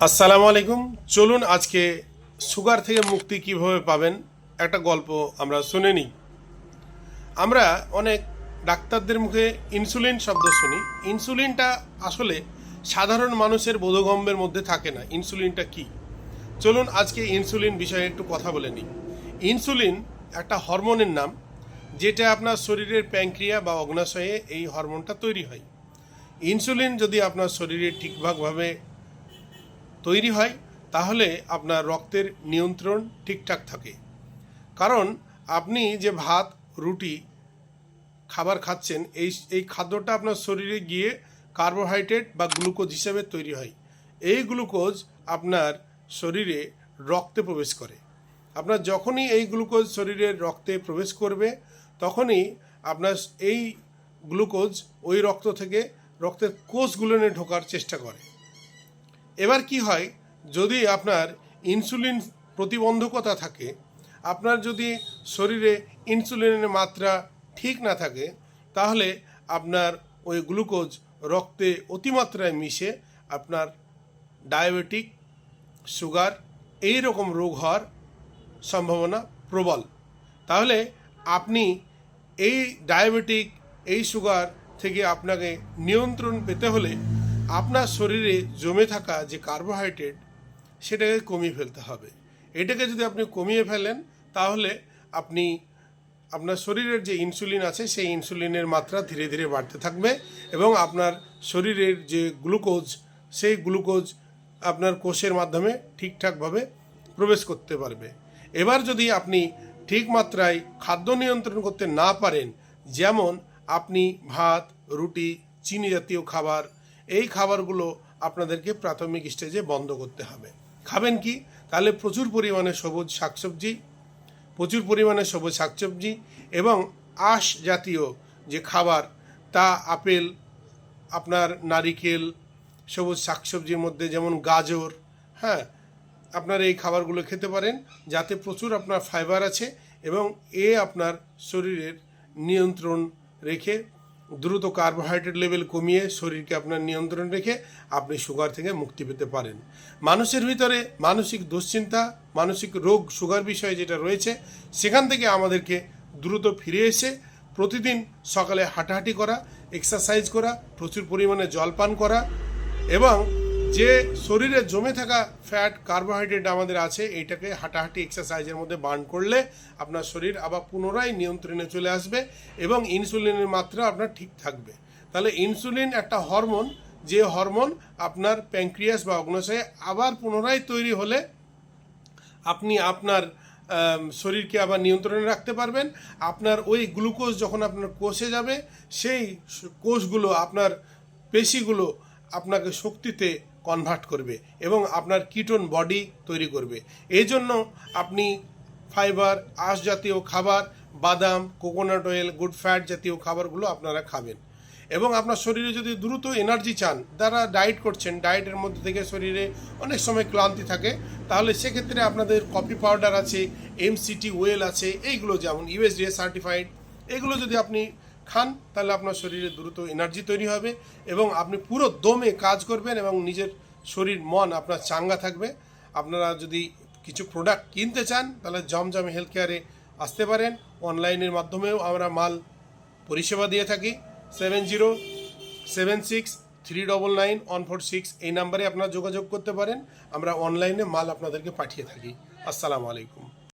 আসসালামু আলাইকুম। চলুন আজকে সুগার থেকে মুক্তি কিভাবে পাবেন একটা গল্প আমরা শুনে নিই। আমরা অনেক ডাক্তারদের মুখে ইনসুলিন শব্দ শুনি। ইনসুলিনটা আসলে সাধারণ মানুষের বোধগম্যের মধ্যে থাকে না। ইনসুলিনটা কি? চলুন আজকে ইনসুলিন বিষয়ে একটু কথা বলে নিই। ইনসুলিন একটা হরমোনের নাম, যেটা আপনার শরীরের প্যানক্রিয়া বা অগ্নাশয়ে এই হরমোনটা তৈরি হয়। ইনসুলিন যদি আপনার শরীরে ঠিকঠাকভাবে তৈরি হয় তাহলে আপনার রক্তের নিয়ন্ত্রণ ঠিকঠাক থাকে। কারণ আপনি যে ভাত রুটি খাবার খাচ্ছেন, এই খাদ্যটা আপনার শরীরে গিয়ে কার্বোহাইড্রেট বা গ্লুকোজ হিসেবে তৈরি হয়। এই গ্লুকোজ আপনার শরীরে রক্তে প্রবেশ করে। আপনার যখনই এই গ্লুকোজ শরীরের রক্তে প্রবেশ করবে তখনই আপনার এই গ্লুকোজ ওই রক্ত থেকে রক্তের কোষগুলোনে ঢোকার চেষ্টা করে। এবার কি হয়, যদি আপনার ইনসুলিন প্রতিবন্ধকতা থাকে, আপনার যদি শরীরে ইনসুলিনের মাত্রা ঠিক না থাকে, তাহলে আপনার ওই গ্লুকোজ রক্তে অতিমাত্রায় মিশে আপনার ডায়াবেটিক, সুগার এই রকম রোগ হওয়ার সম্ভাবনা প্রবল। তাহলে আপনি এই ডায়াবেটিক, এই সুগার থেকে আপনাকে নিয়ন্ত্রণ পেতে হলে আপনার শরীরে জমে থাকা যে কার্বোহাইড্রেট সেটাকে কমিয়ে ফেলতে হবে। এটাকে যদি আপনি কমিয়ে ফেলেন তাহলে আপনি আপনার শরীরের যে ইনসুলিন আছে সেই ইনসুলিনের মাত্রা ধীরে ধীরে বাড়তে থাকবে এবং আপনার শরীরের যে গ্লুকোজ সেই গ্লুকোজ আপনার কোষের মাধ্যমে ঠিকঠাকভাবে প্রবেশ করতে পারবে। এবার যদি আপনি ঠিক মাত্রায় খাদ্য নিয়ন্ত্রণ করতে না পারেন, যেমন আপনি ভাত রুটি চিনি জাতীয় খাবার, এই খাবারগুলো আপনাদেরকে প্রাথমিক স্টেজে বন্ধ করতে হবে। খাবেন কি? তাহলে প্রচুর পরিমাণে সবুজ শাকসবজি এবং আঁশ জাতীয় যে খাবার, তা আপেল, আপনার নারিকেল, সবুজ শাকসবজির মধ্যে যেমন গাজর, হ্যাঁ, আপনার এই খাবারগুলো খেতে পারেন, যাতে প্রচুর আপনার ফাইবার আছে এবং আপনার শরীরের নিয়ন্ত্রণ রেখে দ্রুত কার্বোহাইড্রেট লেভেল কমিয়ে শরীরকে আপনার নিয়ন্ত্রণ রেখে আপনি সুগার থেকে মুক্তি পেতে পারেন। মানুষের ভিতরে মানসিক দুশ্চিন্তা, মানসিক রোগ, সুগার বিষয়ে যেটা রয়েছে, সেখান থেকে আমাদেরকে দ্রুত ফিরে এসে প্রতিদিন সকালে হাঁটাহাঁটি করা, এক্সারসাইজ করা, প্রচুর পরিমাণে জল পান করা এবং যে শরীরে জমে থাকা ফ্যাট কার্বোহাইড্রেট আমাদের আছে, এইটাকে হাঁটাহাঁটি এক্সারসাইজের মধ্যে বার্ন করলে আপনার শরীর আবার পুনরায় নিয়ন্ত্রণে চলে আসবে এবং ইনসুলিনের মাত্রা আপনার ঠিক থাকবে। তাহলে ইনসুলিন একটা হরমোন, যে হরমোন আপনার প্যানক্রিয়াস বা অগ্নাশয়ে আবার পুনরায় তৈরি হলে আপনি আপনার শরীরকে আবার নিয়ন্ত্রণে রাখতে পারবেন। আপনার ওই গ্লুকোজ যখন আপনার কোষে যাবে, সেই কোষগুলো আপনার পেশিগুলো আপনাকে শক্তিতে কনভার্ট করবে এবং আপনার কিটোন বডি তৈরি করবে। এই জন্য আপনি ফাইবার, আঁশ জাতীয় খাবার, বাদাম, কোকোনাট অয়েল, গুড ফ্যাট জাতীয় খাবারগুলো আপনারা খাবেন। এবং আপনার শরীরে যদি দ্রুত এনার্জি চান, যারা ডায়েট করছেন, ডায়েটের মধ্যে থেকে শরীরে অনেক সময় ক্লান্তি থাকে, তাহলে সেক্ষেত্রে আপনাদের কফি পাউডার আছে, MCT ওয়েল আছে, এইগুলো যেমন USDA সার্টিফাইড, এগুলো যদি আপনি খান তাহলে আপনার শরীরে দ্রুত এনার্জি তৈরি হবে এবং আপনি পুরো দমে কাজ করবেন এবং নিজের শরীর মন আপনার চাঙ্গা থাকবে। আপনারা যদি কিছু প্রোডাক্ট কিনতে চান তাহলে জমজম হেলথ কেয়ারে আসতে পারেন। অনলাইনের মাধ্যমেও আমরা মাল পরিষেবা দিয়ে থাকি। 7076399146 এই নাম্বারে আপনারা যোগাযোগ করতে পারেন। আমরা অনলাইনে মাল আপনাদেরকে পাঠিয়ে থাকি। আসসালামু আলাইকুম।